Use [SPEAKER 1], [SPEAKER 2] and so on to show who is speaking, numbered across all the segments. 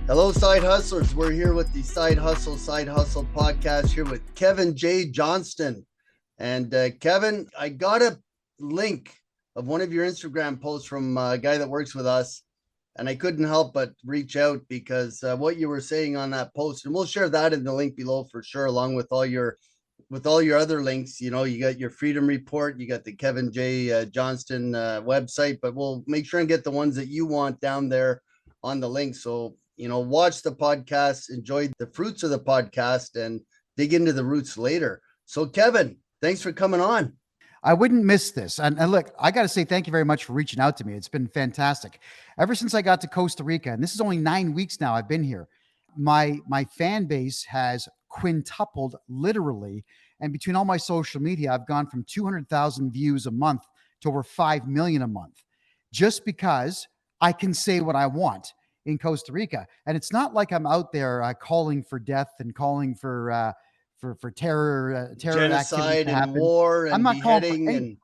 [SPEAKER 1] Hello, Side Hustlers. We're here with the Side Hustle Podcast here with Kevin Johnston. And Kevin, I got a link of one of your Instagram posts from a guy that works with us, and I couldn't help but reach out because what you were saying on that post, and we'll share that in the link below for sure, along with all your other links. You know, you got your Freedom Report, you got the Kevin Johnston website, but we'll make sure and get the ones that you want down there on the link. So, you know, watch the podcast, enjoy the fruits of the podcast, and dig into the roots later. So, Kevin, thanks for coming on.
[SPEAKER 2] I wouldn't miss this. And look, I got to say thank you very much for reaching out to me. It's been fantastic. Ever since I got to Costa Rica, and this is only 9 weeks now I've been here, my fan base has quintupled literally. And between all my social media, I've gone from 200,000 views a month to over 5 million a month, just because I can say what I want in Costa Rica. And it's not like I'm out there calling for death and calling for terror
[SPEAKER 1] genocide and war and
[SPEAKER 2] I'm not
[SPEAKER 1] beheading and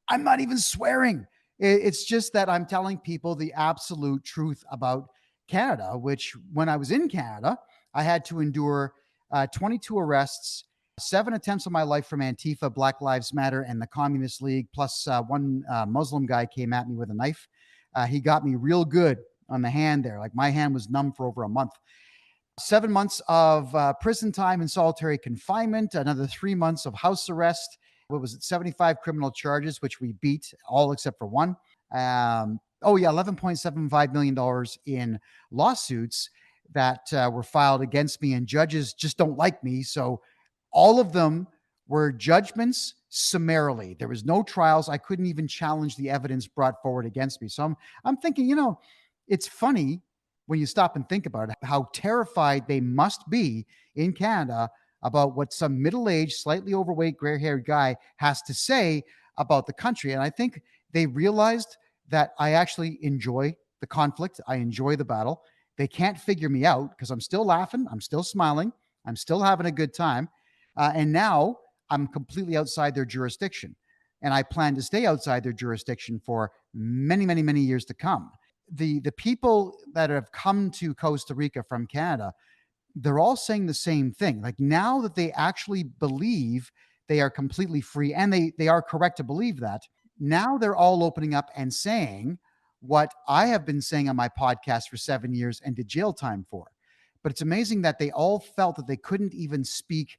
[SPEAKER 2] I'm not even swearing. It's just that I'm telling people the absolute truth about Canada, which when I was in Canada, I had to endure 22 arrests, 7 attempts on my life from Antifa, Black Lives Matter, and the Communist League, plus one Muslim guy came at me with a knife. He got me real good on the hand there. Like my hand was numb for over a month. 7 months of prison time and solitary confinement, another 3 months of house arrest. What was it? 75 criminal charges, which we beat all except for one. $11.75 million in lawsuits that were filed against me, and judges just don't like me. So all of them were judgments summarily. There was no trials. I couldn't even challenge the evidence brought forward against me. So I'm thinking, you know, it's funny when you stop and think about it, how terrified they must be in Canada about what some middle-aged, slightly overweight, gray-haired guy has to say about the country. And I think they realized that I actually enjoy the conflict. I enjoy the battle. They can't figure me out because I'm still laughing. I'm still smiling. I'm still having a good time. And now I'm completely outside their jurisdiction. And I plan to stay outside their jurisdiction for many, many, many years to come. The people that have come to Costa Rica from Canada, they're all saying the same thing. Like now that they actually believe they are completely free, and they are correct to believe that, now they're all opening up and saying what I have been saying on my podcast for 7 years and did jail time for. But it's amazing that they all felt that they couldn't even speak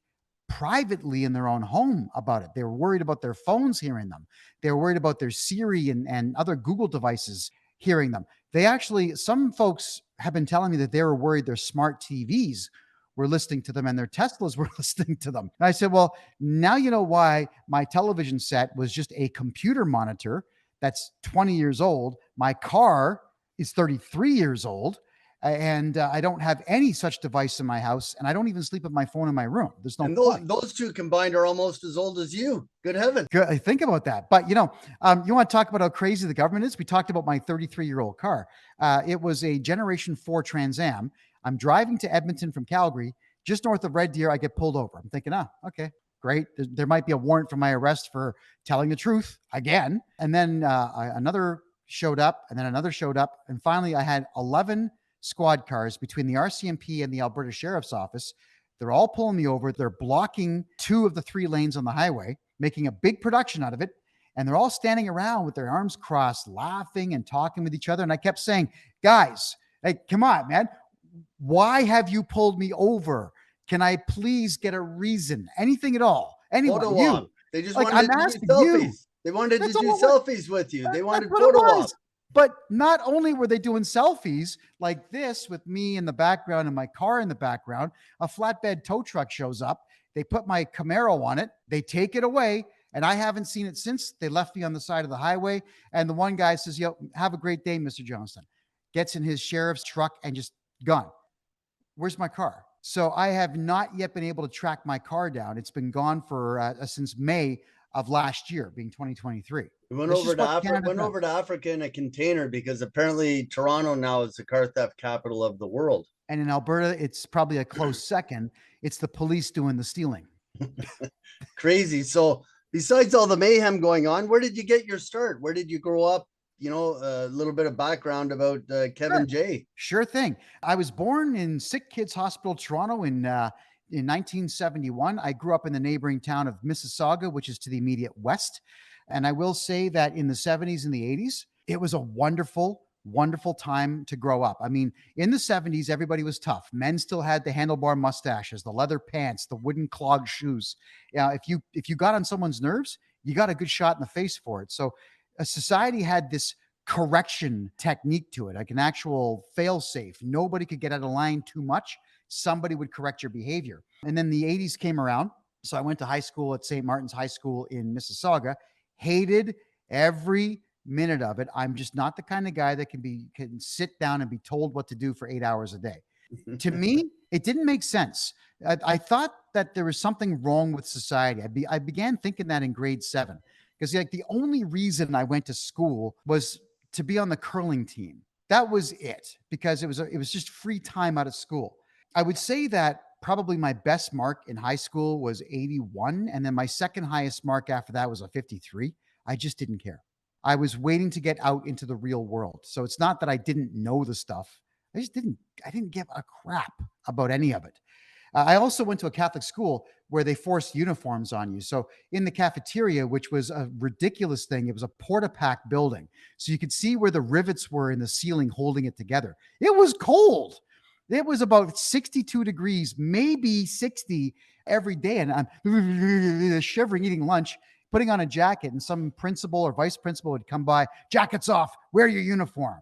[SPEAKER 2] privately in their own home about it. They were worried about their phones hearing them. They were worried about their Siri and other Google devices hearing them. Some folks have been telling me that they were worried their smart TVs were listening to them and their Teslas were listening to them. And I said, well, now you know why my television set was just a computer monitor that's 20 years old. My car is 33 years old. And I don't have any such device in my house, and I don't even sleep with my phone in my room. There's no.
[SPEAKER 1] And those two combined are almost as old as you. Good heavens!
[SPEAKER 2] Good. Think about that. But you know, you want to talk about how crazy the government is? We talked about my 33-year-old car. It was a Generation 4 Trans Am. I'm driving to Edmonton from Calgary, just north of Red Deer. I get pulled over. I'm thinking, okay, great. There might be a warrant for my arrest for telling the truth again. And then another showed up, and then another showed up, and finally, I had 11 squad cars between the RCMP and the Alberta Sheriff's Office. They're all pulling me over. They're blocking 2 of the 3 lanes on the highway, making a big production out of it. And they're all standing around with their arms crossed, laughing and talking with each other. And I kept saying, guys, hey, come on, man. Why have you pulled me over? Can I please get a reason? Anything at all? Anyone? You.
[SPEAKER 1] They just wanted to do selfies. They wanted to do selfies with you. They wanted photo ops.
[SPEAKER 2] But not only were they doing selfies like this with me in the background and my car in the background, a flatbed tow truck shows up. They put my Camaro on it. They take it away, and I haven't seen it since. They left me on the side of the highway, and the one guy says, yo, have a great day, Mr. Johnston. Gets in his sheriff's truck and just gone. Where's my car? So I have not yet been able to track my car down. It's been gone for since May of last year, being 2023.
[SPEAKER 1] We went over to Africa in a container because apparently Toronto now is the car theft capital of the world.
[SPEAKER 2] And in Alberta, it's probably a close second. It's the police doing the stealing.
[SPEAKER 1] Crazy. So besides all the mayhem going on, where did you get your start? Where did you grow up? a little bit of background about Kevin J.
[SPEAKER 2] Sure thing. I was born in Sick Kids Hospital, Toronto in 1971. I grew up in the neighboring town of Mississauga, which is to the immediate west. And I will say that in the 70s and the 80s, it was a wonderful, wonderful time to grow up. I mean, in the 70s, everybody was tough. Men still had the handlebar mustaches, the leather pants, the wooden clog shoes. If you got on someone's nerves, you got a good shot in the face for it. So a society had this correction technique to it, like an actual fail safe. Nobody could get out of line too much. Somebody would correct your behavior. And then the 80s came around. So I went to high school at St. Martin's High School in Mississauga, hated every minute of it. I'm just not the kind of guy that can sit down and be told what to do for 8 hours a day. To me, it didn't make sense. I thought that there was something wrong with society. I began thinking that in grade 7, because the only reason I went to school was to be on the curling team. That was it, because it was just free time out of school. I would say that probably my best mark in high school was 81. And then my second highest mark after that was a 53. I just didn't care. I was waiting to get out into the real world. So it's not that I didn't know the stuff. I didn't give a crap about any of it. I also went to a Catholic school where they forced uniforms on you. So in the cafeteria, which was a ridiculous thing, it was a porta-pack building. So you could see where the rivets were in the ceiling holding it together. It was cold. It was about 62 degrees, maybe 60 every day. And I'm shivering, eating lunch, putting on a jacket, and some principal or vice principal would come by, jackets off, wear your uniform.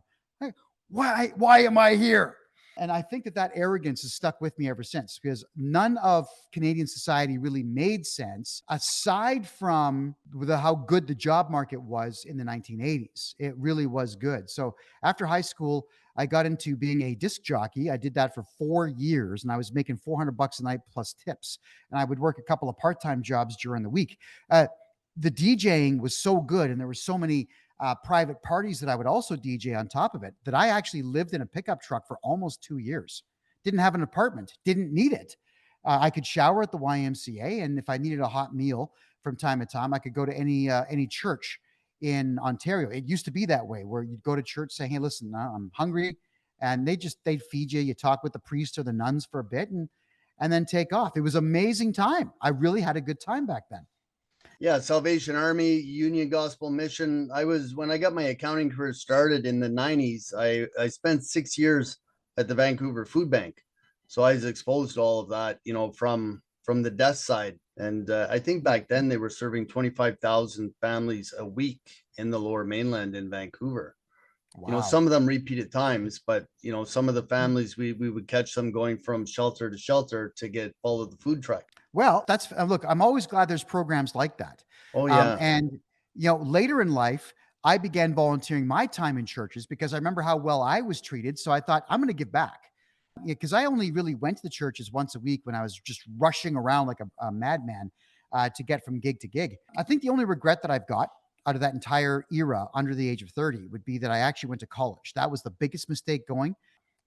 [SPEAKER 2] Why am I here? And I think that arrogance has stuck with me ever since, because none of Canadian society really made sense aside from how good the job market was in the 1980s. It really was good. So after high school, I got into being a disc jockey. I did that for 4 years, and I was making $400 a night plus tips. And I would work a couple of part-time jobs during the week. The DJing was so good, and there were so many private parties that I would also DJ on top of it, that I actually lived in a pickup truck for almost 2 years. Didn't have an apartment, didn't need it. I could shower at the YMCA, and if I needed a hot meal from time to time, I could go to any church in Ontario. It used to be that way, where you'd go to church saying, "Hey, listen, I'm hungry," and they'd feed you. You talk with the priest or the nuns for a bit, and then take off. It was an amazing time. I really had a good time back then.
[SPEAKER 1] Yeah, Salvation Army, Union Gospel Mission. When I got my accounting career started in the 90s, I spent 6 years at the Vancouver Food Bank. So I was exposed to all of that, from the desk side. And I think back then they were serving 25,000 families a week in the Lower Mainland in Vancouver.
[SPEAKER 2] Wow.
[SPEAKER 1] Some of them repeated times, but some of the families, we would catch them going from shelter to shelter to follow the food truck.
[SPEAKER 2] Well, look, I'm always glad there's programs like that.
[SPEAKER 1] Oh yeah.
[SPEAKER 2] And later in life, I began volunteering my time in churches because I remember how well I was treated. So I thought, I'm going to give back. Because I only really went to the churches once a week when I was just rushing around like a madman to get from gig to gig. I think the only regret that I've got out of that entire era under the age of 30 would be that I actually went to college. That was the biggest mistake going.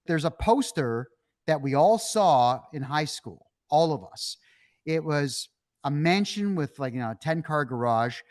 [SPEAKER 2] There's a poster that we all saw in high school, all of us. It was a mansion with a 10-car garage,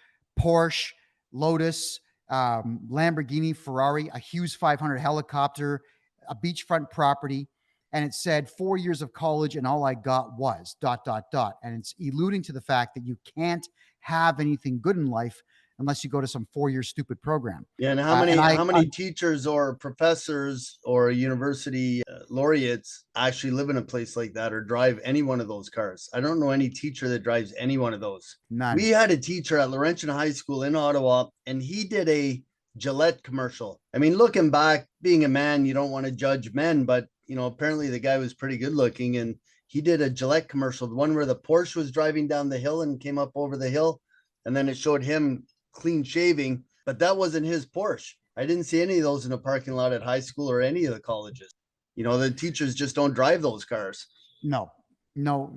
[SPEAKER 2] Porsche, Lotus, Lamborghini, Ferrari, a Hughes 500 helicopter, a beachfront property. And it said 4 years of college, and all I got was ... And it's alluding to the fact that you can't have anything good in life unless you go to some 4-year stupid program.
[SPEAKER 1] Yeah, and how many teachers or professors or university laureates actually live in a place like that or drive any one of those cars? I don't know any teacher that drives any one of those.
[SPEAKER 2] None.
[SPEAKER 1] We had a teacher at Laurentian High School in Ottawa, and he did a Gillette commercial. I mean, looking back, being a man, you don't want to judge men, but apparently the guy was pretty good looking, and he did a Gillette commercial, the one where the Porsche was driving down the hill and came up over the hill, and then it showed him clean shaving, but that wasn't his Porsche. I didn't see any of those in a parking lot at high school or any of the colleges. The teachers just don't drive those cars.
[SPEAKER 2] No,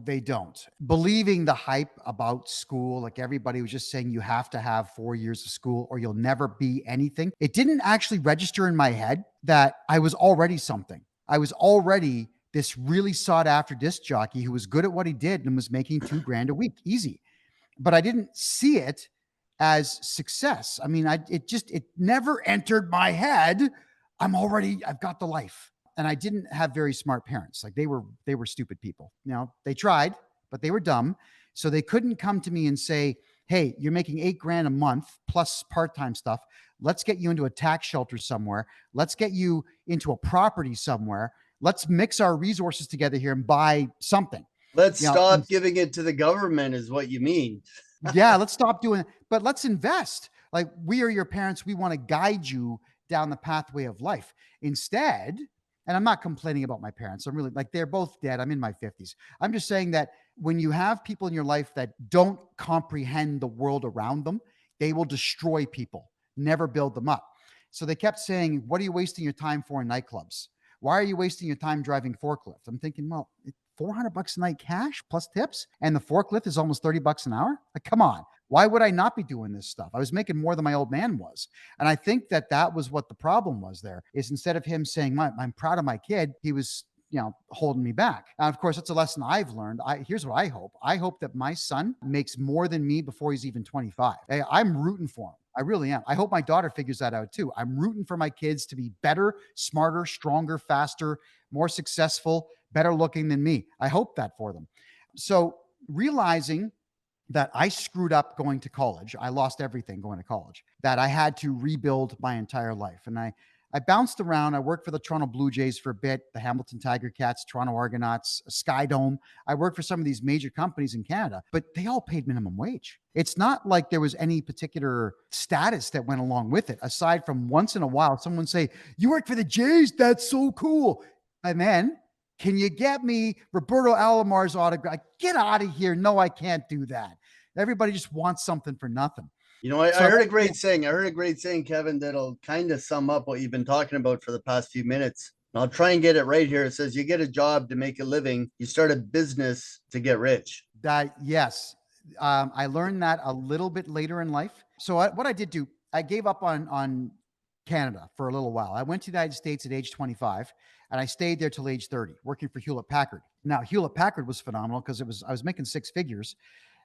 [SPEAKER 2] they don't. Believing the hype about school, like everybody was just saying you have to have 4 years of school or you'll never be anything. It didn't actually register in my head that I was already something. I was already this really sought after disc jockey who was good at what he did and was making $2,000 a week, easy. But I didn't see it as success. I mean, it never entered my head. I've got the life. And I didn't have very smart parents. Like they were stupid people. You know, they tried, but they were dumb. So they couldn't come to me and say, hey, you're making $8,000 a month plus part-time stuff. Let's get you into a tax shelter somewhere. Let's get you into a property somewhere. Let's mix our resources together here and buy something.
[SPEAKER 1] Let's stop giving it to the government is what you mean.
[SPEAKER 2] Yeah, let's stop doing it, but let's invest. Like, we are your parents. We want to guide you down the pathway of life. Instead, and I'm not complaining about my parents. I'm really, like, they're both dead. I'm in my 50s. I'm just saying that when you have people in your life that don't comprehend the world around them, they will destroy people, never build them up. So they kept saying, what are you wasting your time for in nightclubs? Why are you wasting your time driving forklift? I'm thinking, well, $400 a night cash plus tips, and the forklift is almost $30 an hour. Like, come on. Why would I not be doing this stuff? I was making more than my old man was. And I think that was what the problem was there, is instead of him saying, I'm proud of my kid, he was, holding me back. And of course, that's a lesson I've learned. Here's what I hope. I hope that my son makes more than me before he's even 25. I'm rooting for him. I really am. I hope my daughter figures that out too. I'm rooting for my kids to be better, smarter, stronger, faster, more successful, better looking than me. I hope that for them. So realizing that I screwed up going to college, I lost everything going to college, that I had to rebuild my entire life. And I bounced around. I worked for the Toronto Blue Jays for a bit, the Hamilton Tiger Cats, Toronto Argonauts, Sky Dome. I worked for some of these major companies in Canada, but they all paid minimum wage. It's not like there was any particular status that went along with it, aside from once in a while, someone say, you work for the Jays? That's so cool. And then, can you get me Roberto Alomar's autograph? Get out of here. No, I can't do that. Everybody just wants something for nothing.
[SPEAKER 1] I heard a great saying. I heard a great saying, Kevin, that'll kind of sum up what you've been talking about for the past few minutes. And I'll try and get it right here. It says, you get a job to make a living. You start a business to get rich.
[SPEAKER 2] Yes. I learned that a little bit later in life. So what I did do, I gave up on Canada for a little while. I went to the United States at age 25, and I stayed there till age 30, working for Hewlett Packard. Now, Hewlett Packard was phenomenal because I was making six figures.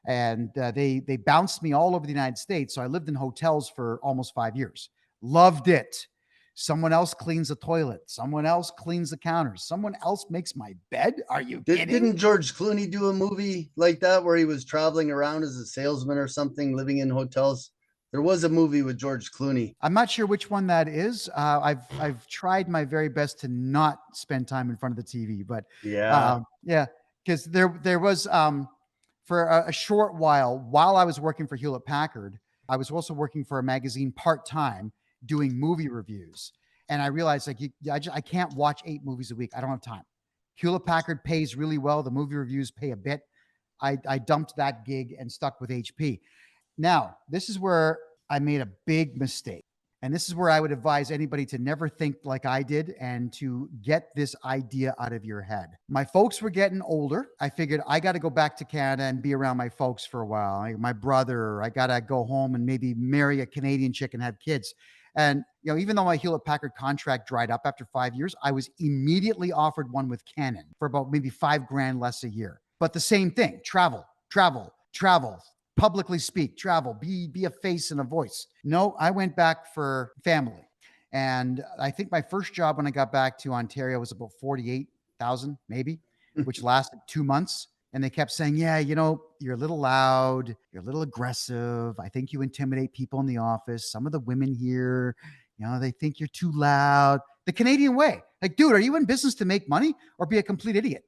[SPEAKER 2] And they bounced me all over the United States. So I lived in hotels for almost 5 years. Loved it. Someone else cleans the toilet. Someone else cleans the counters. Someone else makes my bed. Are you kidding?
[SPEAKER 1] Didn't George Clooney do a movie like that where he was traveling around as a salesman or something, living in hotels? There was a movie with George Clooney.
[SPEAKER 2] I'm not sure which one that is. I've tried my very best to not spend time in front of the TV, but because there was for a short while I was working for Hewlett Packard, I was also working for a magazine part-time doing movie reviews. And I realized, like, I can't watch 8 movies a week. I don't have time. Hewlett Packard pays really well. The movie reviews pay a bit. I dumped that gig and stuck with HP. Now, this is where I made a big mistake. And this is where I would advise anybody to never think like I did and to get this idea out of your head. My folks were getting older. I figured I got to go back to Canada and be around my folks for a while. My brother, I got to go home and maybe marry a Canadian chick and have kids. And, even though my Hewlett Packard contract dried up after 5 years, I was immediately offered one with Canon for about maybe $5,000 less a year. But the same thing, travel, publicly speak, travel, be a face and a voice. No, I went back for family. And I think my first job when I got back to Ontario was about $48,000 maybe, which lasted 2 months. And they kept saying, yeah, you're a little loud, you're a little aggressive. I think you intimidate people in the office. Some of the women here, they think you're too loud. The Canadian way. Like, dude, are you in business to make money or be a complete idiot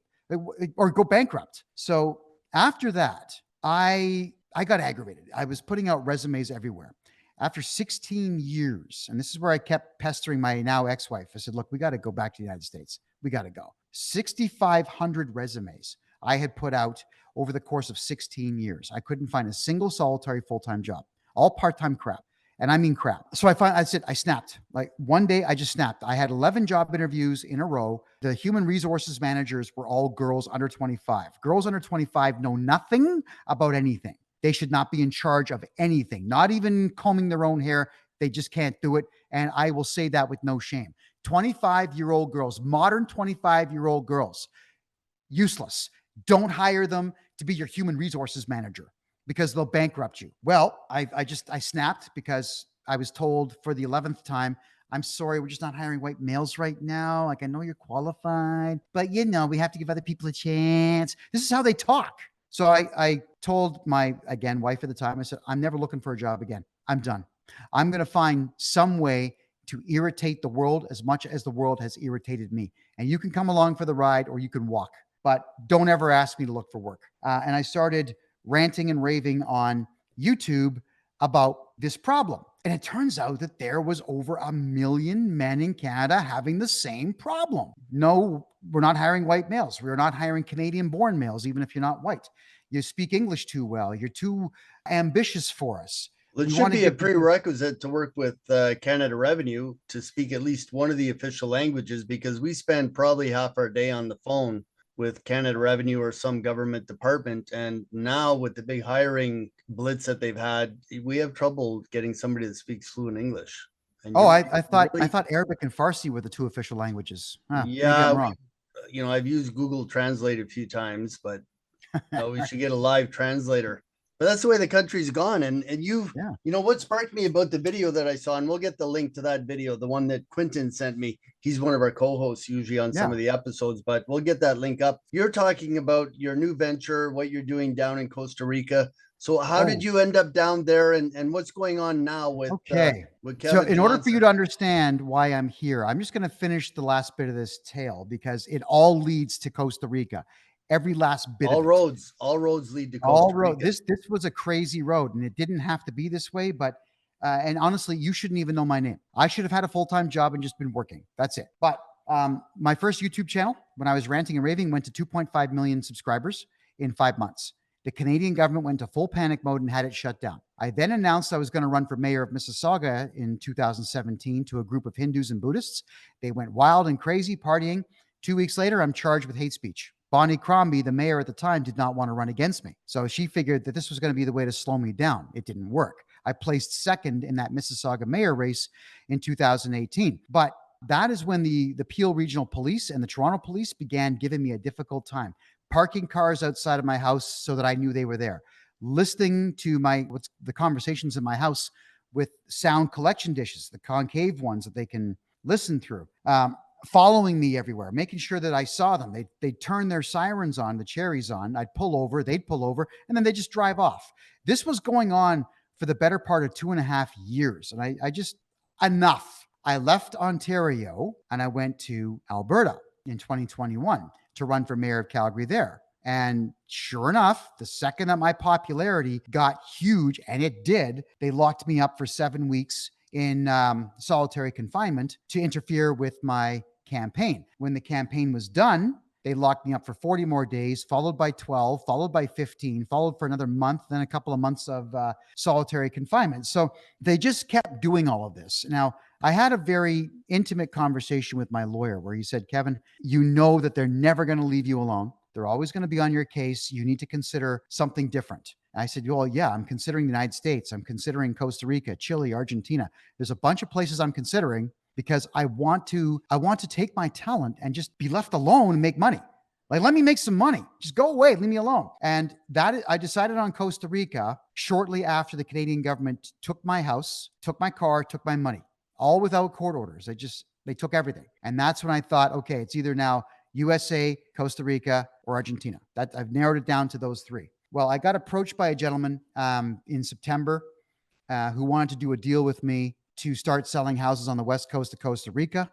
[SPEAKER 2] or go bankrupt? So after that, I got aggravated. I was putting out resumes everywhere. After 16 years, and this is where I kept pestering my now ex-wife. I said, look, we got to go back to the United States. We got to go. 6,500 resumes I had put out over the course of 16 years. I couldn't find a single solitary full-time job, all part-time crap. And I mean crap. So I snapped. Like one day I just snapped. I had 11 job interviews in a row. The human resources managers were all girls under 25. Girls under 25 know nothing about anything. They should not be in charge of anything, not even combing their own hair. They just can't do it. And I will say that with no shame. 25-year-old girls, modern 25-year-old girls, useless. Don't hire them to be your human resources manager. because they'll bankrupt you. Well, I snapped because I was told for the 11th time, I'm sorry, we're just not hiring white males right now. Like, I know you're qualified, but we have to give other people a chance. This is how they talk. So I told my, again, wife at the time, I said, I'm never looking for a job again. I'm done. I'm going to find some way to irritate the world as much as the world has irritated me. And you can come along for the ride or you can walk, but don't ever ask me to look for work. And I started ranting and raving on YouTube about this problem. And it turns out that there was over 1 million men in Canada having the same problem. No, we're not hiring white males. We're not hiring Canadian-born males, even if you're not white. You speak English too well. You're too ambitious for us.
[SPEAKER 1] Well, it should be a prerequisite to work with Canada Revenue to speak at least one of the official languages, because we spend probably half our day on the phone with Canada Revenue or some government department. And now with the big hiring blitz that they've had, we have trouble getting somebody that speaks fluent English.
[SPEAKER 2] And I thought Arabic and Farsi were the two official languages. Maybe I'm wrong.
[SPEAKER 1] I've used Google Translate a few times, but we should get a live translator. But that's the way the country's gone. And what sparked me about the video that I saw, and we'll get the link to that video, the one that Quentin sent me. He's one of our co-hosts usually on some of the episodes, but we'll get that link up. You're talking about your new venture, what you're doing down in Costa Rica. So how did you end up down there, and what's going on now with Kevin
[SPEAKER 2] So in order for you to understand why I'm here, I'm just going to finish the last bit of this tale because it all leads to Costa Rica. Every last bit
[SPEAKER 1] all
[SPEAKER 2] of it.
[SPEAKER 1] all roads lead to Costa Rica.
[SPEAKER 2] This was a crazy road, and it didn't have to be this way, but and honestly, you shouldn't even know my name. I should have had a full-time job and just been working. That's it. But my first YouTube channel, when I was ranting and raving, went to 2.5 million subscribers in 5 months. The Canadian government went into full panic mode and had it shut down. I then announced I was going to run for mayor of Mississauga in 2017 to a group of Hindus and Buddhists. They went wild and crazy, partying. 2 weeks later, I'm charged with hate speech. Bonnie Crombie, the mayor at the time, did not want to run against me. So she figured that this was going to be the way to slow me down. It didn't work. I placed second in that Mississauga mayor race in 2018. But that is when the Peel Regional Police and the Toronto Police began giving me a difficult time. Parking cars outside of my house so that I knew they were there. Listening to the conversations in my house with sound collection dishes, the concave ones that they can listen through. Following me everywhere, making sure that I saw them. They'd turn their sirens on, the cherries on. I'd pull over, they'd pull over, and then they just drive off. This was going on for the better part of 2.5 years. And I just, enough. I left Ontario and I went to Alberta in 2021 to run for mayor of Calgary there. And sure enough, the second that my popularity got huge, and it did, they locked me up for 7 weeks in solitary confinement to interfere with my campaign. When the campaign was done, they locked me up for 40 more days, followed by 12, followed by 15, followed for another month, then a couple of months of solitary confinement. So they just kept doing all of this. Now, I had a very intimate conversation with my lawyer where he said, Kevin, you know that they're never going to leave you alone. They're always going to be on your case. You need to consider something different. And I said, well, yeah, I'm considering the United States. I'm considering Costa Rica, Chile, Argentina. There's a bunch of places I'm considering because I want to take my talent and just be left alone and make money. Like, let me make some money. Just go away. Leave me alone. And I decided on Costa Rica shortly after the Canadian government took my house, took my car, took my money, all without court orders. They took everything. And that's when I thought, okay, it's either now USA, Costa Rica, or Argentina. I've narrowed it down to those three. Well, I got approached by a gentleman in September who wanted to do a deal with me to start selling houses on the west coast of Costa Rica.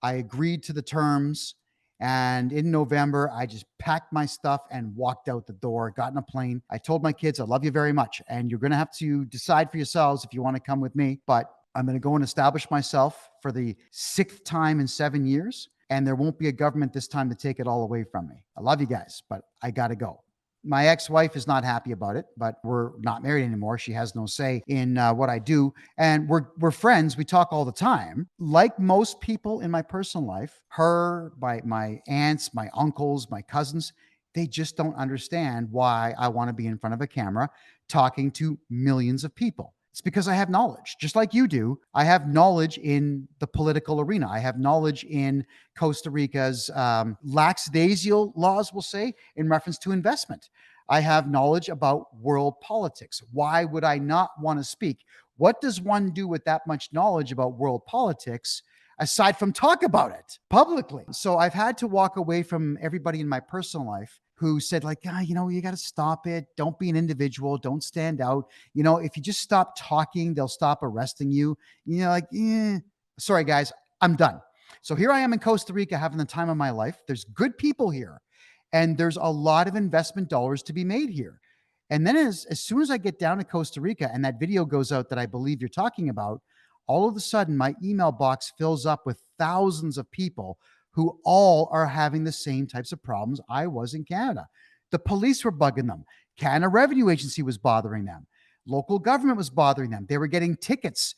[SPEAKER 2] I agreed to the terms. And in November, I just packed my stuff and walked out the door, got in a plane. I told my kids, I love you very much. And you're going to have to decide for yourselves if you want to come with me. But I'm going to go and establish myself for the 6th time in 7 years. And there won't be a government this time to take it all away from me. I love you guys, but I got to go. My ex-wife is not happy about it, but we're not married anymore. She has no say in what I do. And we're friends. We talk all the time. Like most people in my personal life, my aunts, my uncles, my cousins, they just don't understand why I want to be in front of a camera talking to millions of people. It's because I have knowledge, just like you do. I have knowledge in the political arena. I have knowledge in Costa Rica's lackadaisical laws, we'll say, in reference to investment. I have knowledge about world politics. Why would I not want to speak? What does one do with that much knowledge about world politics aside from talk about it publicly? So I've had to walk away from everybody in my personal life who said, like, you got to stop it. Don't be an individual. Don't stand out. If you just stop talking, they'll stop arresting you. Sorry, guys, I'm done. So here I am in Costa Rica having the time of my life. There's good people here, and there's a lot of investment dollars to be made here. And then as soon as I get down to Costa Rica and that video goes out that I believe you're talking about, all of a sudden my email box fills up with thousands of people who all are having the same types of problems I was in Canada. The police were bugging them. Canada Revenue Agency was bothering them. Local government was bothering them. They were getting tickets,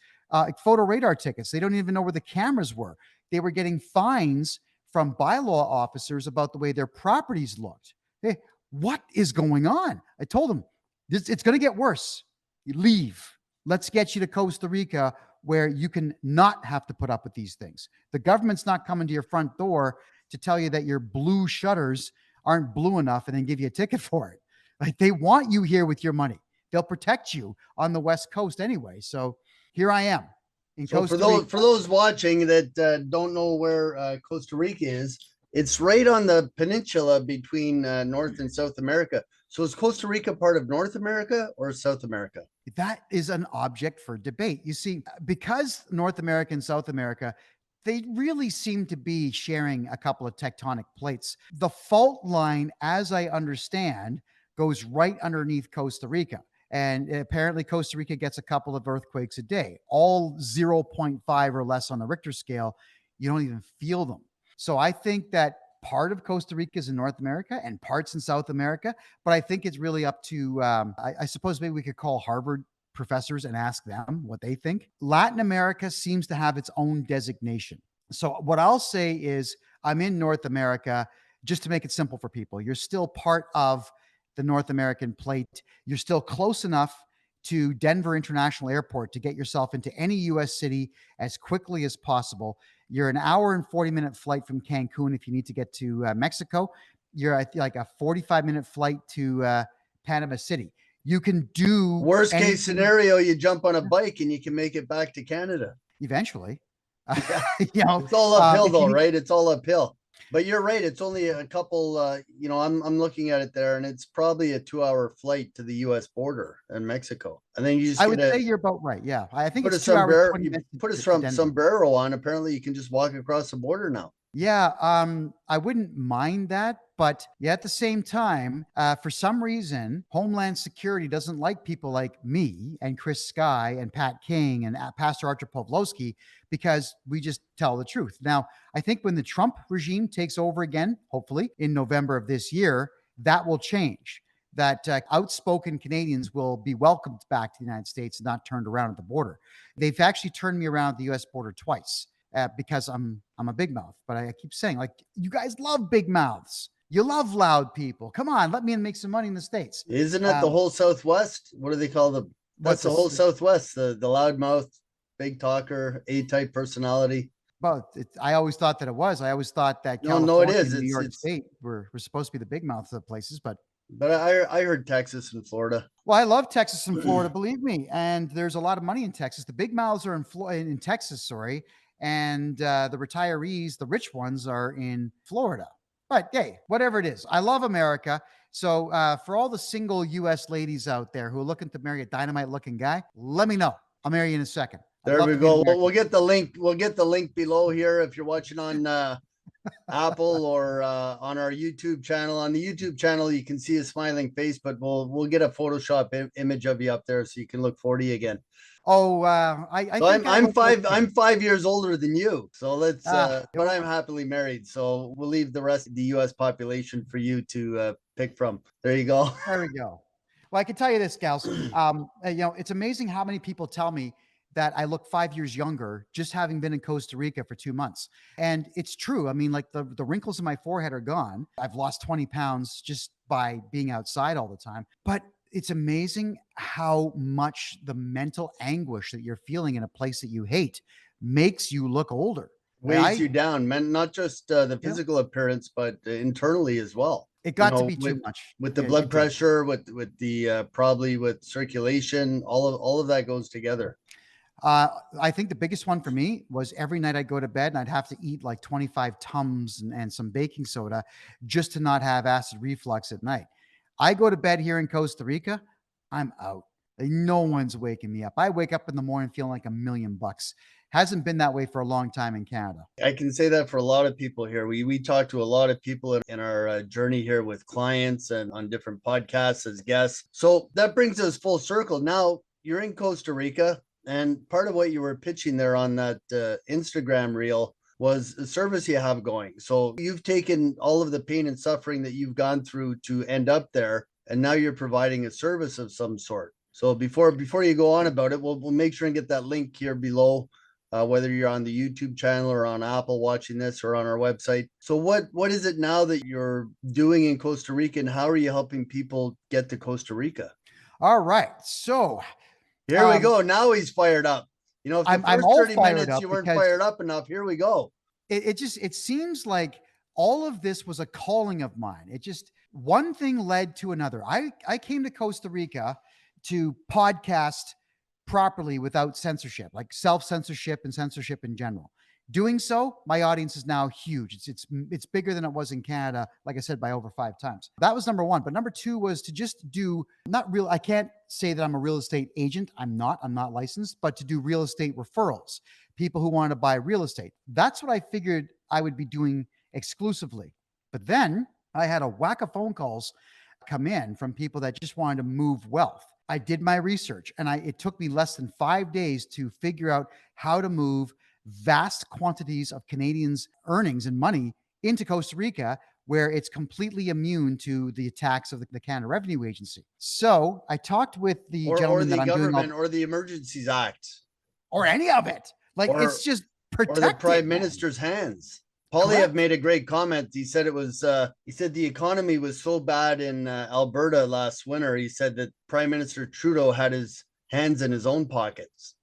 [SPEAKER 2] photo radar tickets. They don't even know where the cameras were. They were getting fines from bylaw officers about the way their properties looked. Hey, what is going on? I told them, it's going to get worse. You leave. Let's get you to Costa Rica where you can not have to put up with these things. The government's not coming to your front door to tell you that your blue shutters aren't blue enough and then give you a ticket for it. Like, they want you here with your money. They'll protect you on the West Coast anyway. So here I am in Costa Rica.
[SPEAKER 1] For those watching that don't know where Costa Rica is, it's right on the peninsula between North and South America. So is Costa Rica part of North America or South America?
[SPEAKER 2] That is an object for debate. You see, because North America and South America, they really seem to be sharing a couple of tectonic plates. The fault line, as I understand, goes right underneath Costa Rica. And apparently Costa Rica gets a couple of earthquakes a day, all 0.5 or less on the Richter scale. You don't even feel them. So I think that part of Costa Rica is in North America and parts in South America, but I think it's really up to, I suppose maybe we could call Harvard professors and ask them what they think. Latin America seems to have its own designation. So what I'll say is I'm in North America, just to make it simple for people. You're still part of the North American plate. You're still close enough to Denver International Airport to get yourself into any U.S. city as quickly as possible. You're an hour and 40-minute flight from Cancun if you need to get to Mexico. You're like a 45-minute flight to Panama City. You can do
[SPEAKER 1] worst case scenario, you jump on a bike and you can make it back to Canada.
[SPEAKER 2] Eventually.
[SPEAKER 1] It's all uphill though, right? It's all uphill. But you're right. It's only a couple, I'm looking at it there, and it's probably a 2-hour flight to the U.S. border in Mexico. And then you just
[SPEAKER 2] I would say you're about right. Yeah. I think
[SPEAKER 1] it's 2 hours. You put a sombrero on. Apparently you can just walk across the border now.
[SPEAKER 2] Yeah. I wouldn't mind that. But yeah, at the same time, for some reason, Homeland Security doesn't like people like me and Chris Sky and Pat King and Pastor Archer Pawlowski, because we just tell the truth. Now, I think when the Trump regime takes over again, hopefully in November of this year, that will change. That outspoken Canadians will be welcomed back to the United States and not turned around at the border. They've actually turned me around at the U.S. border twice because I'm a big mouth. But I keep saying, like, you guys love big mouths. You love loud people. Come on, let me in and make some money in the States.
[SPEAKER 1] Isn't it the whole Southwest? What do they call them? That's the whole Southwest, the loudmouth, big talker, A-type personality.
[SPEAKER 2] Well, I always thought that it was. I always thought that
[SPEAKER 1] California
[SPEAKER 2] it is. And New York State were supposed to be the big mouths of places, but
[SPEAKER 1] I heard Texas and Florida.
[SPEAKER 2] Well, I love Texas and Florida, believe me. And there's a lot of money in Texas. The big mouths are in Texas, and the retirees, the rich ones, are in Florida. But hey, whatever it is, I love America. So for all the single U.S. ladies out there who are looking to marry a dynamite-looking guy, let me know. I'll marry you in a second.
[SPEAKER 1] There we go. We'll get the link. We'll get the link below here if you're watching on Apple or on our YouTube channel. On the YouTube channel, you can see a smiling face, but we'll get a Photoshop image of you up there so you can look 40 again.
[SPEAKER 2] Oh,
[SPEAKER 1] I'm 5 years older than you. So let's, but I'm happily married. So we'll leave the rest of the U.S. population for you to pick from. There you go.
[SPEAKER 2] There we go. Well, I can tell you this, gals. It's amazing how many people tell me that I look 5 years younger just having been in Costa Rica for 2 months. And it's true. I mean, like the wrinkles in my forehead are gone. I've lost 20 pounds just by being outside all the time. But it's amazing how much the mental anguish that you're feeling in a place that you hate makes you look older.
[SPEAKER 1] weighs you down, man, not just the
[SPEAKER 2] Yeah,
[SPEAKER 1] physical appearance, but internally as well.
[SPEAKER 2] it
[SPEAKER 1] You
[SPEAKER 2] got to
[SPEAKER 1] know,
[SPEAKER 2] be too much.
[SPEAKER 1] with the
[SPEAKER 2] Yeah,
[SPEAKER 1] blood
[SPEAKER 2] it did.
[SPEAKER 1] pressure, with the probably with circulation, all of that goes together.
[SPEAKER 2] Uh, I think the biggest one for me was every night I'd go to bed and I'd have to eat like 25 Tums and some baking soda just to not have acid reflux at night. I go to bed here in Costa Rica, I'm out. Like, no one's waking me up. I wake up in the morning feeling like $1,000,000. Hasn't been that way for a long time in Canada.
[SPEAKER 1] I can say that for a lot of people here. We talk to a lot of people in our journey here with clients and on different podcasts as guests. So that brings us full circle. Now you're in Costa Rica, and part of what you were pitching there on that Instagram reel was a service you have going. So you've taken all of the pain and suffering that you've gone through to end up there, and now you're providing a service of some sort. So before you go on about it, we'll make sure and get that link here below, whether you're on the YouTube channel or on Apple watching this or on our website. So what is it now that you're doing in Costa Rica, and how are you helping people get to Costa Rica?
[SPEAKER 2] All right. So
[SPEAKER 1] Here we go. Now he's fired up. You know, if the
[SPEAKER 2] I'm
[SPEAKER 1] first
[SPEAKER 2] all
[SPEAKER 1] 30
[SPEAKER 2] fired
[SPEAKER 1] minutes
[SPEAKER 2] up
[SPEAKER 1] you weren't
[SPEAKER 2] because
[SPEAKER 1] fired up enough, here we go.
[SPEAKER 2] it seems like all of this was a calling of mine. It just, one thing led to another. I came to Costa Rica to podcast properly without censorship, like self-censorship and censorship in general. Doing so, my audience is now huge. It's bigger than it was in Canada, like I said, by over 5 times. That was number one. But number two was to just do not real. I can't say that I'm a real estate agent. I'm not licensed, but to do real estate referrals, people who want to buy real estate. That's what I figured I would be doing exclusively. But then I had a whack of phone calls come in from people that just wanted to move wealth. I did my research, and it took me less than 5 days to figure out how to move vast quantities of Canadians' earnings and money into Costa Rica, where it's completely immune to the attacks of the Canada Revenue Agency. So I talked with the gentleman
[SPEAKER 1] the
[SPEAKER 2] that I'm
[SPEAKER 1] government,
[SPEAKER 2] doing
[SPEAKER 1] or the Emergencies Act,
[SPEAKER 2] or any of it. Like, it's just protected,
[SPEAKER 1] or the Prime
[SPEAKER 2] man.
[SPEAKER 1] Minister's hands. Paulie have made a great comment. He said he said the economy was so bad in Alberta last winter. He said that Prime Minister Trudeau had his hands in his own pockets.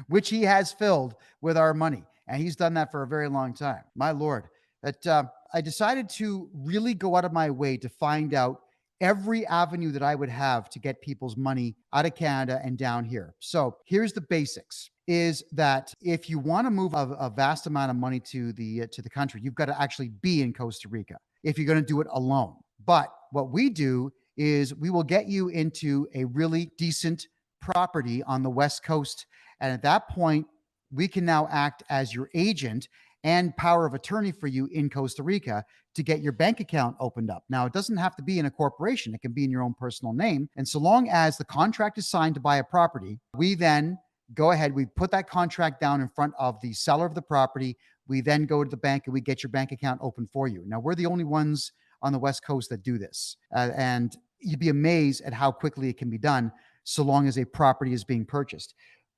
[SPEAKER 2] Which he has filled with our money. And he's done that for a very long time. My Lord. That I decided to really go out of my way to find out every avenue that I would have to get people's money out of Canada and down here. So here's the basics. Is that if you want to move a vast amount of money to the country, you've got to actually be in Costa Rica if you're going to do it alone. But what we do is we will get you into a really decent property on the West Coast. And at that point, we can now act as your agent and power of attorney for you in Costa Rica to get your bank account opened up. Now, it doesn't have to be in a corporation. It can be in your own personal name. And so long as the contract is signed to buy a property, we then go ahead, we put that contract down in front of the seller of the property. We then go to the bank and we get your bank account open for you. Now, we're the only ones on the West Coast that do this. And you'd be amazed at how quickly it can be done so long as a property is being purchased.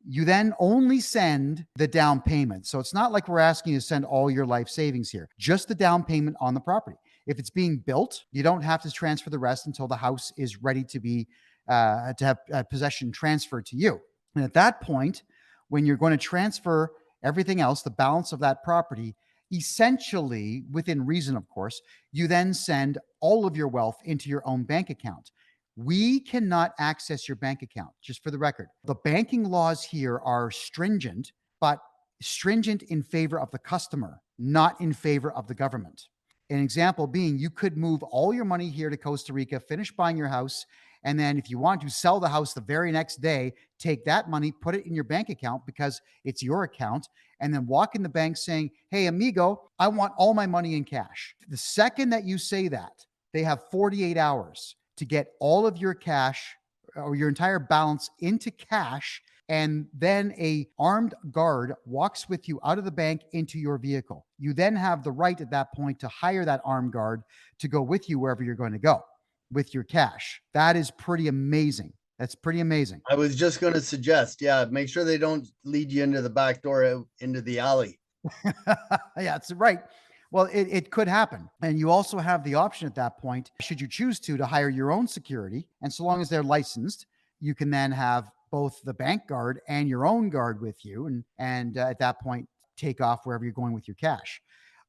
[SPEAKER 2] You then only send the down payment. So it's not like we're asking you to send all your life savings here, just the down payment on the property. If it's being built, you don't have to transfer the rest until the house is ready to be to have possession transferred to you. And at that point, when you're going to transfer everything else, the balance of that property, essentially, within reason, of course, you then send all of your wealth into your own bank account. We cannot access your bank account, just for the record. The banking laws here are stringent, but stringent in favor of the customer, not in favor of the government. An example being, you could move all your money here to Costa Rica, finish buying your house, and then if you want to sell the house the very next day, take that money, put it in your bank account because it's your account, and then walk in the bank saying, hey, amigo, I want all my money in cash. The second that you say that, they have 48 hours to get all of your cash or your entire balance into cash. And then a armed guard walks with you out of the bank into your vehicle. You then have the right at that point to hire that armed guard to go with you wherever you're going to go with your cash. That is pretty amazing. That's pretty amazing.
[SPEAKER 1] I was just going to suggest, make sure they don't lead you into the back door, into the alley.
[SPEAKER 2] Yeah, that's right. Well, it could happen. And you also have the option at that point, should you choose to hire your own security. And so long as they're licensed, you can then have both the bank guard and your own guard with you. And at that point, take off wherever you're going with your cash.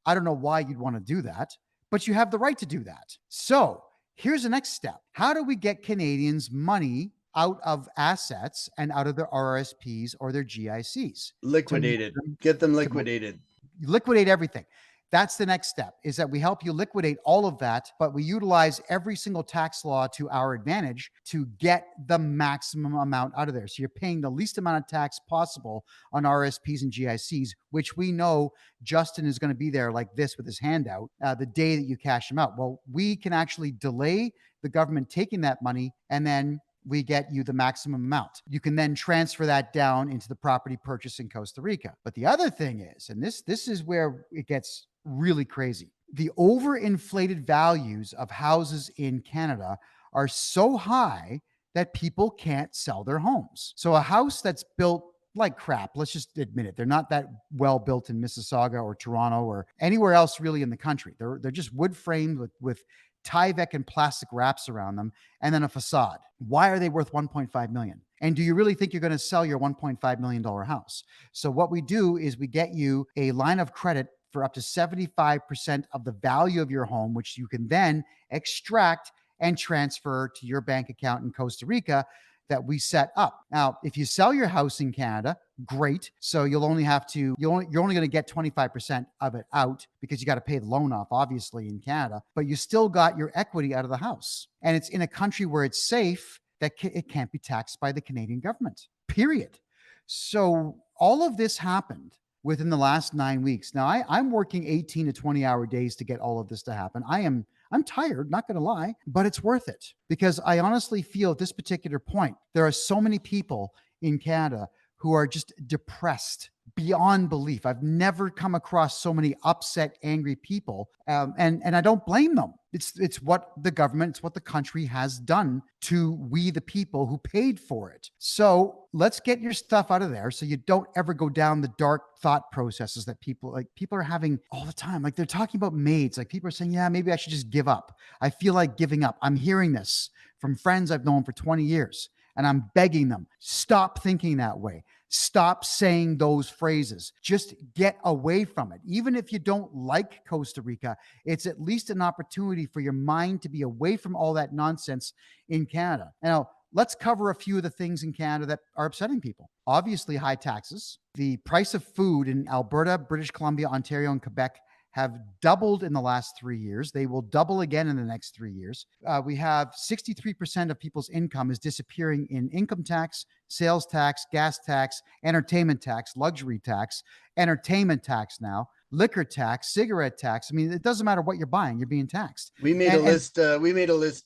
[SPEAKER 2] I don't know why you'd want to do that, but you have the right to do that. So here's the next step. How do we get Canadians money out of assets and out of their RRSPs or their GICs?
[SPEAKER 1] Liquidated. Get them liquidated.
[SPEAKER 2] Liquidate everything. That's the next step, is that we help you liquidate all of that, but we utilize every single tax law to our advantage to get the maximum amount out of there. So you're paying the least amount of tax possible on RSPs and GICs, which we know Justin is going to be there like this with his hand out the day that you cash them out. Well, we can actually delay the government taking that money, and then we get you the maximum amount. You can then transfer that down into the property purchase in Costa Rica. But the other thing is, and this is where it gets really crazy, the overinflated values of houses in Canada are so high that people can't sell their homes. So a house that's built like crap, let's just admit it, they're not that well built in Mississauga or Toronto or anywhere else really in the country. They're just wood framed with Tyvek and plastic wraps around them, and then a facade. Why are they worth $1.5 million? And do you really think you're going to sell your $1.5 million house? So what we do is we get you a line of credit for up to 75% of the value of your home, which you can then extract and transfer to your bank account in Costa Rica that we set up. Now, if you sell your house in Canada, great. So you're only going to get 25% of it out because you got to pay the loan off, obviously, in Canada, but you still got your equity out of the house. And it's in a country where it's safe that it can't be taxed by the Canadian government, period. So all of this happened within the last 9 weeks. Now, I'm working 18 to 20-hour days to get all of this to happen. I'm tired, not going to lie, but it's worth it because I honestly feel at this particular point, there are so many people in Canada who are just depressed beyond belief. I've never come across so many upset, angry people. And I don't blame them. It's what the government, it's what the country has done to we, the people who paid for it. So let's get your stuff out of there so you don't ever go down the dark thought processes that people are having all the time. Like they're talking about maids. Like people are saying, yeah, maybe I should just give up. I feel like giving up. I'm hearing this from friends I've known for 20 years. And I'm begging them, stop thinking that way. Stop saying those phrases. Just get away from it. Even if you don't like Costa Rica, it's at least an opportunity for your mind to be away from all that nonsense in Canada. Now, let's cover a few of the things in Canada that are upsetting people. Obviously, high taxes. The price of food in Alberta, British Columbia, Ontario, and Quebec have doubled in the last 3 years. They will double again in the next 3 years. We have 63% of people's income is disappearing in income tax, sales tax, gas tax, entertainment tax, luxury tax, entertainment tax now, liquor tax, cigarette tax. I mean, it doesn't matter what you're buying, you're being taxed.
[SPEAKER 1] We made a list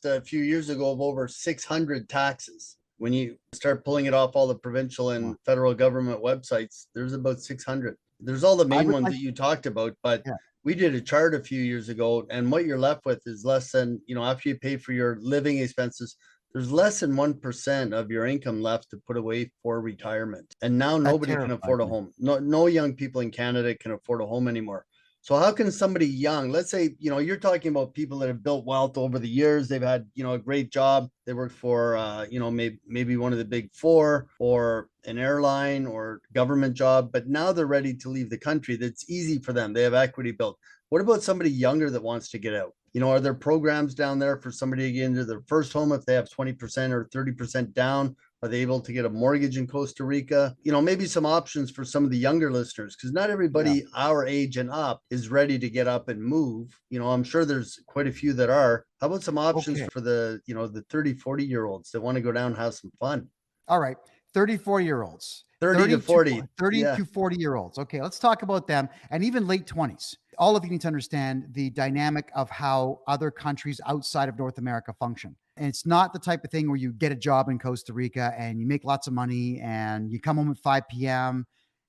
[SPEAKER 1] a few years ago of over 600 taxes. When you start pulling it off all the provincial and federal government websites, there's about 600. There's all the main ones that you talked about, but we did a chart a few years ago, and what you're left with is less than, after you pay for your living expenses, there's less than 1% of your income left to put away for retirement. And now nobody can afford a home. No young people in Canada can afford a home anymore. So how can somebody young, let's say, you're talking about people that have built wealth over the years. They've had, a great job. They worked for, maybe one of the big four or an airline or government job, but now they're ready to leave the country. That's easy for them. They have equity built. What about somebody younger that wants to get out? Are there programs down there for somebody to get into their first home if they have 20% or 30% down? Are they able to get a mortgage in Costa Rica? Maybe some options for some of the younger listeners, because not everybody our age and up is ready to get up and move. I'm sure there's quite a few that are. How about some options for the, the 30, 40-year-olds that want to go down and have some fun?
[SPEAKER 2] All right. 34-year-olds.
[SPEAKER 1] 30 to 40.
[SPEAKER 2] 30 to 40-year-olds. Okay, let's talk about them. And even late 20s. All of you need to understand the dynamic of how other countries outside of North America function. And it's not the type of thing where you get a job in Costa Rica and you make lots of money and you come home at 5 p.m.,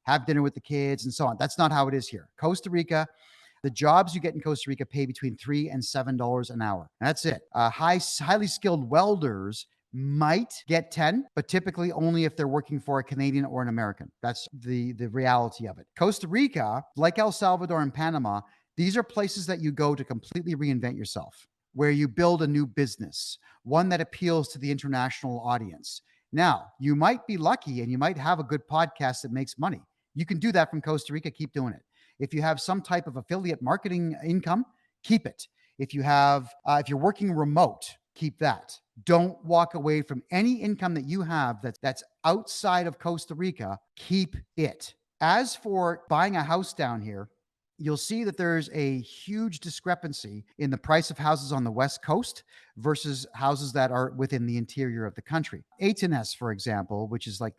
[SPEAKER 2] have dinner with the kids and so on. That's not how it is here. Costa Rica, the jobs you get in Costa Rica pay between $3 and $7 an hour. That's it. Highly skilled welders might get 10, but typically only if they're working for a Canadian or an American. That's the reality of it. Costa Rica, like El Salvador and Panama, these are places that you go to completely reinvent yourself, where you build a new business, one that appeals to the international audience. Now, you might be lucky and you might have a good podcast that makes money. You can do that from Costa Rica. Keep doing it. If you have some type of affiliate marketing income, keep it. If you're working remote, keep that. Don't walk away from any income that you have that's outside of Costa Rica. Keep it. As for buying a house down here, you'll see that there's a huge discrepancy in the price of houses on the West Coast versus houses that are within the interior of the country. Atenas, for example, which is like,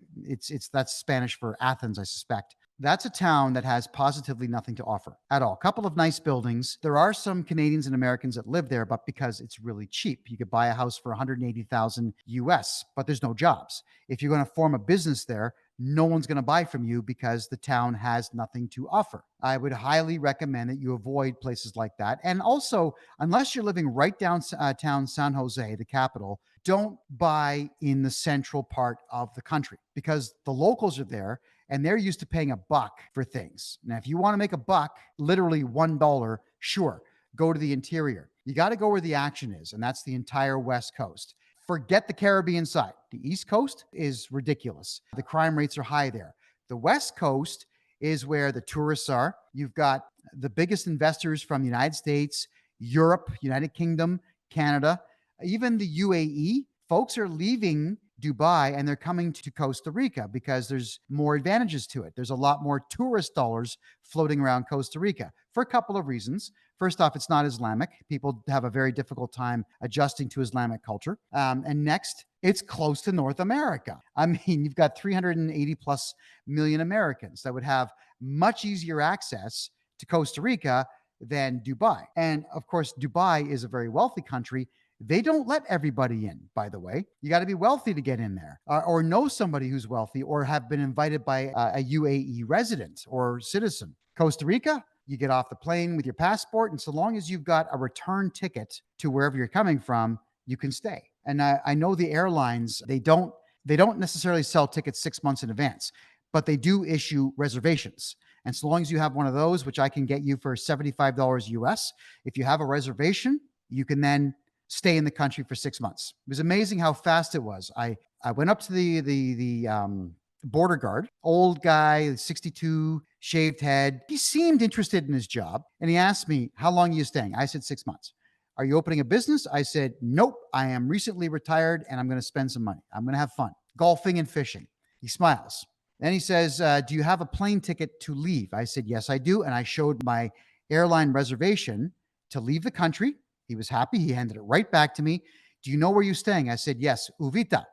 [SPEAKER 2] that's Spanish for Athens, I suspect. That's a town that has positively nothing to offer at all. A couple of nice buildings. There are some Canadians and Americans that live there, but because it's really cheap, you could buy a house for 180,000 US, but there's no jobs. If you're going to form a business there, no one's going to buy from you because the town has nothing to offer. I would highly recommend that you avoid places like that. And also, unless you're living right downtown San Jose, the capital, don't buy in the central part of the country because the locals are there and they're used to paying $1 for things. Now, if you want to make $1, literally $1, sure, go to the interior. You got to go where the action is, and that's the entire West Coast. Forget the Caribbean side. The East Coast is ridiculous. The crime rates are high there. The West Coast is where the tourists are. You've got the biggest investors from the United States, Europe, United Kingdom, Canada, even the UAE. Folks are leaving Dubai and they're coming to Costa Rica because there's more advantages to it. There's a lot more tourist dollars floating around Costa Rica for a couple of reasons. First off, it's not Islamic. People have a very difficult time adjusting to Islamic culture. And next, it's close to North America. I mean, you've got 380 plus million Americans that would have much easier access to Costa Rica than Dubai. And of course, Dubai is a very wealthy country. They don't let everybody in, by the way. You got to be wealthy to get in there or know somebody who's wealthy or have been invited by a UAE resident or citizen. Costa Rica, you get off the plane with your passport. And so long as you've got a return ticket to wherever you're coming from, you can stay. And I know the airlines, they don't necessarily sell tickets 6 months in advance, but they do issue reservations. And so long as you have one of those, which I can get you for $75 US, if you have a reservation, you can then stay in the country for 6 months. It was amazing how fast it was. I went up to the border guard, old guy, 62, shaved head. He seemed interested in his job. And he asked me, how long are you staying? I said, 6 months. Are you opening a business? I said, nope. I am recently retired and I'm going to spend some money. I'm going to have fun, golfing and fishing. He smiles. Then he says, do you have a plane ticket to leave? I said, yes, I do. And I showed my airline reservation to leave the country. He was happy. He handed it right back to me. Do you know where you're staying? I said, yes, Uvita.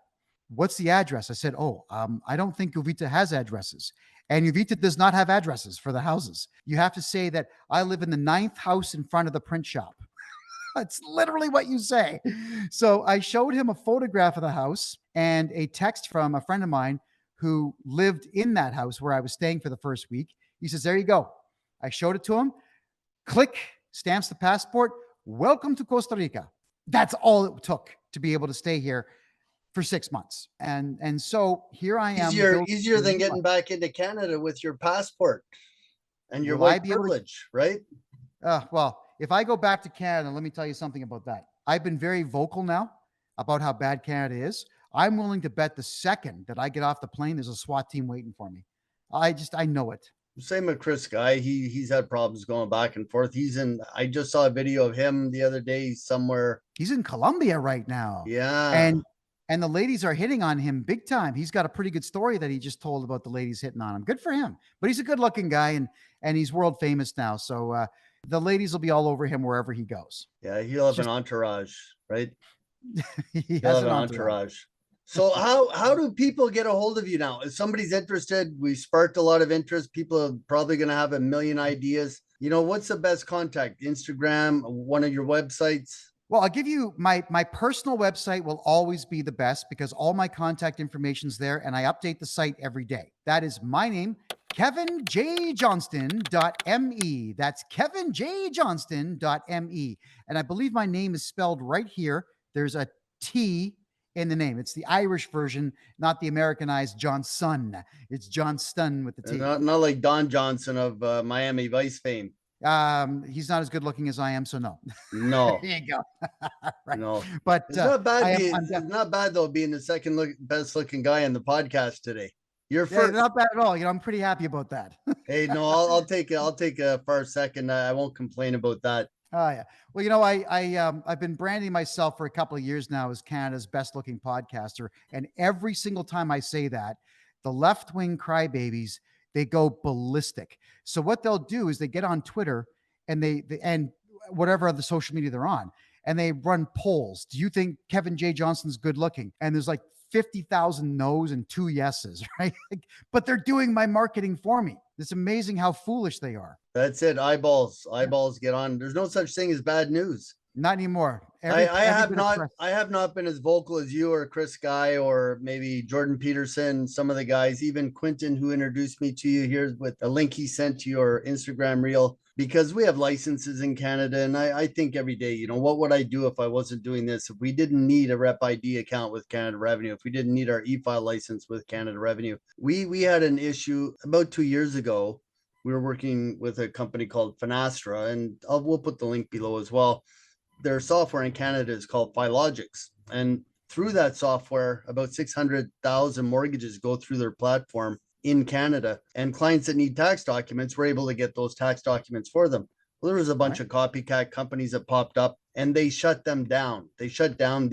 [SPEAKER 2] What's the address? I said, I don't think Uvita has addresses. And Uvita does not have addresses for the houses. You have to say that I live in the 9th house in front of the print shop. That's literally what you say. So I showed him a photograph of the house and a text from a friend of mine who lived in that house where I was staying for the first week. He says, there you go. I showed it to him. Click, stamps the passport. Welcome to Costa Rica. That's all it took to be able to stay here for 6 months. And so here I am.
[SPEAKER 1] Easier than getting back into Canada with your passport and your white privilege, right?
[SPEAKER 2] Well, if I go back to Canada, let me tell you something about that. I've been very vocal now about how bad Canada is. I'm willing to bet the second that I get off the plane, there's a SWAT team waiting for me. I know it.
[SPEAKER 1] Same with Chris Guy. He's had problems going back and forth. I just saw a video of him the other day somewhere.
[SPEAKER 2] He's in Colombia right now.
[SPEAKER 1] Yeah.
[SPEAKER 2] And the ladies are hitting on him big time. He's got a pretty good story that he just told about the ladies hitting on him. Good for him. But he's a good looking guy and he's world famous now. So the ladies will be all over him wherever he goes.
[SPEAKER 1] Yeah, he'll have an entourage, right?
[SPEAKER 2] He'll have an entourage.
[SPEAKER 1] So how do people get a hold of you now? If somebody's interested, we sparked a lot of interest. People are probably going to have a million ideas. You know, what's the best contact? Instagram, one of your websites?
[SPEAKER 2] Well, I'll give you my personal website will always be the best because all my contact information's there and I update the site every day. That is my name, kevinjjohnston.me. That's kevinjjohnston.me. And I believe my name is spelled right here. There's a T in the name. It's the Irish version, not the Americanized Johnson. It's Johnston with the T.
[SPEAKER 1] Not like Don Johnson of Miami Vice fame.
[SPEAKER 2] He's not as good looking as I am, so no.
[SPEAKER 1] No.
[SPEAKER 2] There you go. Right.
[SPEAKER 1] No.
[SPEAKER 2] But
[SPEAKER 1] it's not bad. It's not bad though, being the second best looking guy on the podcast today. You're
[SPEAKER 2] Yeah,
[SPEAKER 1] first.
[SPEAKER 2] not bad at all. I'm pretty happy about that.
[SPEAKER 1] Hey, no, I'll take a far second. I won't complain about that.
[SPEAKER 2] Oh yeah. Well, I've been branding myself for a couple of years now as Canada's best looking podcaster, and every single time I say that, the left wing crybabies, they go ballistic. So what they'll do is they get on Twitter and and whatever other social media they're on, and they run polls. Do you think Kevin J. Johnston's good looking? And there's like 50,000 no's and 2 yeses, right? But they're doing my marketing for me. It's amazing how foolish they are.
[SPEAKER 1] That's it. Eyeballs get on. There's no such thing as bad news.
[SPEAKER 2] Not anymore.
[SPEAKER 1] I
[SPEAKER 2] Every
[SPEAKER 1] have
[SPEAKER 2] bit of
[SPEAKER 1] not
[SPEAKER 2] press.
[SPEAKER 1] I have not been as vocal as you or Chris Guy or maybe Jordan Peterson, some of the guys, even Quentin, who introduced me to you here with a link he sent to your Instagram reel, because we have licenses in Canada. And I think every day, what would I do if I wasn't doing this? If we didn't need a Rep ID account with Canada Revenue, if we didn't need our e-file license with Canada Revenue, we had an issue about 2 years ago. We were working with a company called Finastra, and we'll put the link below as well. Their software in Canada is called Filogix. And through that software, about 600,000 mortgages go through their platform in Canada. And clients that need tax documents were able to get those tax documents for them. Well, there was a bunch of copycat companies that popped up, and they shut them down. They shut down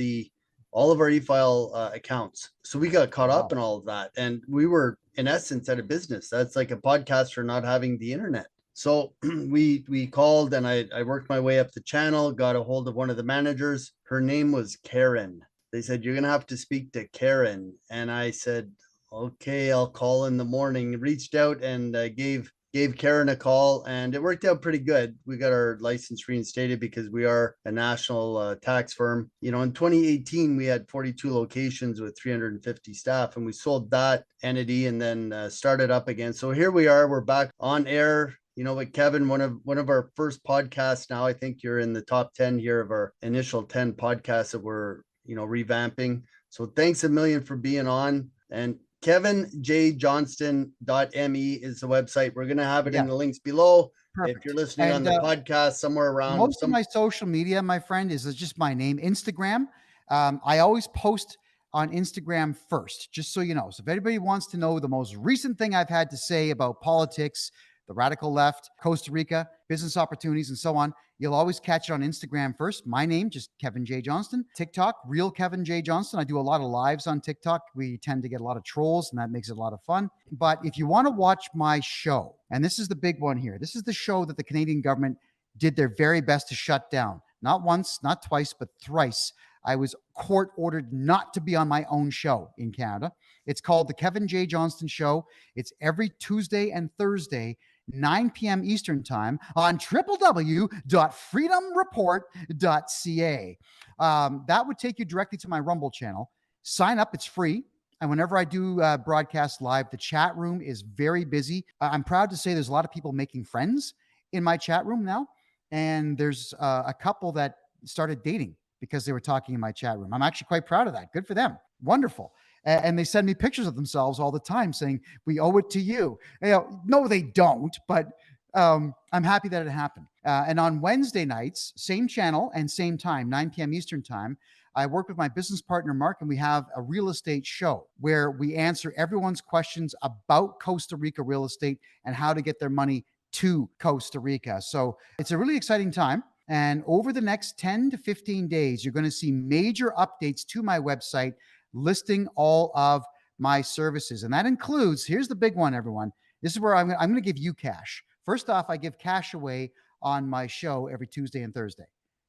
[SPEAKER 1] all of our e-file accounts. So we got caught up in all of that. And we were, in essence, out of business. That's like a podcaster not having the internet. So we called, and I worked my way up the channel, got a hold of one of the managers. Her name was Karen. They said, you're going to have to speak to Karen. And I said, okay, I'll call in the morning. Reached out and gave Karen a call, and it worked out pretty good. We got our license reinstated because we are a national tax firm. In 2018, we had 42 locations with 350 staff, and we sold that entity and then started up again. So here we are. We're back on air. With Kevin, one of our first podcasts now. I think you're in the top 10 here of our initial 10 podcasts that we're, revamping. So thanks a million for being on. And kevinjjohnston.me is the website. We're going to have it in the links below. Perfect. If you're listening on the podcast somewhere around.
[SPEAKER 2] Most of my social media, my friend, is just my name. Instagram. I always post on Instagram first, just so you know. So if anybody wants to know the most recent thing I've had to say about politics, the radical left, Costa Rica, business opportunities, and so on, you'll always catch it on Instagram first. My name, just Kevin J. Johnston. TikTok, real Kevin J. Johnston. I do a lot of lives on TikTok. We tend to get a lot of trolls, and that makes it a lot of fun. But if you want to watch my show, and this is the big one here, this is the show that the Canadian government did their very best to shut down. Not once, not twice, but thrice. I was court ordered not to be on my own show in Canada. It's called The Kevin J. Johnston Show. It's every Tuesday and Thursday, 9 p.m. Eastern time on www.freedomreport.ca. That would take you directly to my Rumble channel. Sign up. It's free. And whenever I do broadcast live, the chat room is very busy. I'm proud to say there's a lot of people making friends in my chat room now. And there's a couple that started dating because they were talking in my chat room. I'm actually quite proud of that. Good for them. Wonderful. And they send me pictures of themselves all the time saying, we owe it to you. No, they don't, but I'm happy that it happened. And on Wednesday nights, same channel and same time, 9 p.m. Eastern time, I work with my business partner, Mark, and we have a real estate show where we answer everyone's questions about Costa Rica real estate and how to get their money to Costa Rica. So it's a really exciting time. And over the next 10 to 15 days, you're going to see major updates to my website listing all of my services. And that includes, here's the big one, everyone. This is where I'm going to give you cash. First off, I give cash away on my show every Tuesday and Thursday.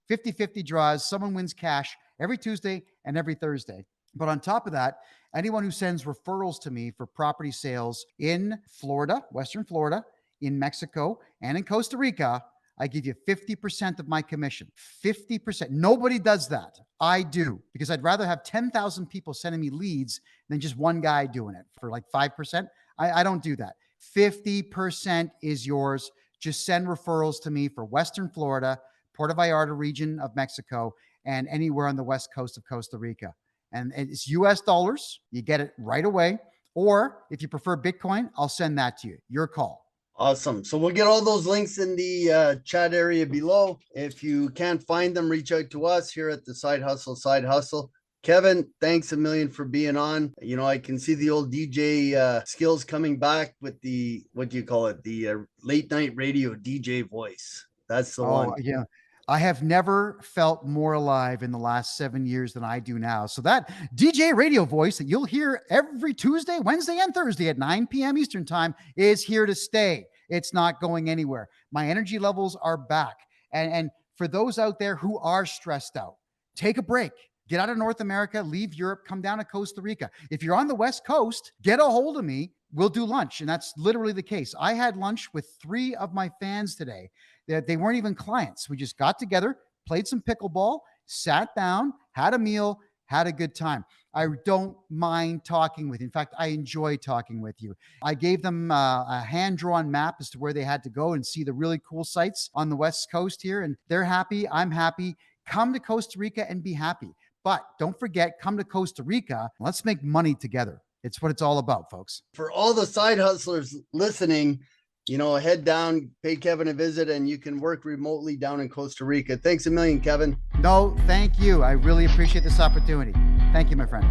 [SPEAKER 2] 50-50 draws. Someone wins cash every Tuesday and every Thursday. But on top of that, anyone who sends referrals to me for property sales in Florida, Western Florida, in Mexico, and in Costa Rica, I give you 50% of my commission. 50%. Nobody does that. I do, because I'd rather have 10,000 people sending me leads than just one guy doing it for like 5%. I don't do that. 50% is yours. Just send referrals to me for Western Florida, Puerto Vallarta region of Mexico, and anywhere on the west coast of Costa Rica. And it's US dollars. You get it right away. Or if you prefer Bitcoin, I'll send that to you. Your call.
[SPEAKER 1] Awesome. So we'll get all those links in the chat area below. If you can't find them, reach out to us here at the Side Hustle, Side Hustle. Kevin, thanks a million for being on. You know, I can see the old DJ skills coming back with the, what do you call it? The late night radio DJ voice. That's the one.
[SPEAKER 2] Oh, yeah. I have never felt more alive in the last 7 years than I do now. So that DJ radio voice that you'll hear every Tuesday, Wednesday, and Thursday at 9 p.m. Eastern time is here to stay. It's not going anywhere. My energy levels are back. And for those out there who are stressed out, take a break. Get out of North America, leave Europe, come down to Costa Rica. If you're on the West Coast, get a hold of me. We'll do lunch. And that's literally the case. I had lunch with 3 of my fans today. They weren't even clients. We just got together, played some pickleball, sat down, had a meal, had a good time. I don't mind talking with you. In fact, I enjoy talking with you. I gave them a hand-drawn map as to where they had to go and see the really cool sites on the West Coast here. And they're happy. I'm happy. Come to Costa Rica and be happy. But don't forget, come to Costa Rica. Let's make money together. It's what it's all about, folks.
[SPEAKER 1] For all the side hustlers listening, you know, head down, pay Kevin a visit, and you can work remotely down in Costa Rica. Thanks a million, Kevin.
[SPEAKER 2] No, thank you. I really appreciate this opportunity. Thank you, my friend.